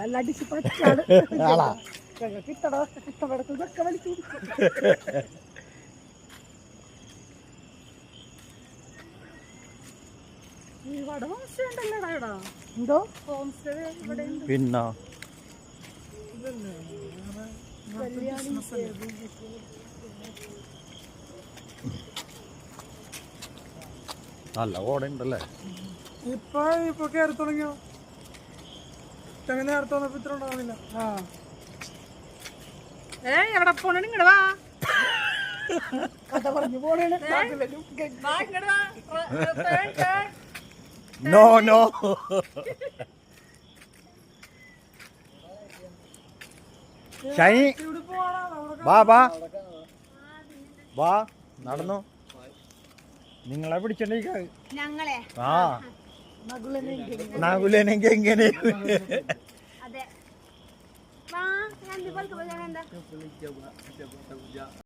നല്ല അടിച്ച് പറ്റാണ് കിട്ടടത്തൊക്കെ വലിച്ചു. ഇവിടെ ഹോം സ്റ്റേ ഉണ്ടല്ലോടാ ഇവിടെ. എന്തോ ഹോം സ്റ്റേ ഇവിടെ പിന്നെ നല്ല ഓടെ ഉണ്ടല്ലേ. ഇപ്പൊ കയറി തുടങ്ങിയോ? നേരത്തെ വന്നപ്പോ ഇത്ര ഉണ്ടാവുന്നില്ല. എവിടെ പോണ ഇങ്ങടെ വാ. കഥ പറഞ്ഞു പോണേ. നോ നോ ഷൈനി വാ വാ വാ നടന്നു. നിങ്ങളെ പിടിച്ചോണ്ടിരിക്ക. ആ നകുലനെങ്കിൽ എങ്ങനെ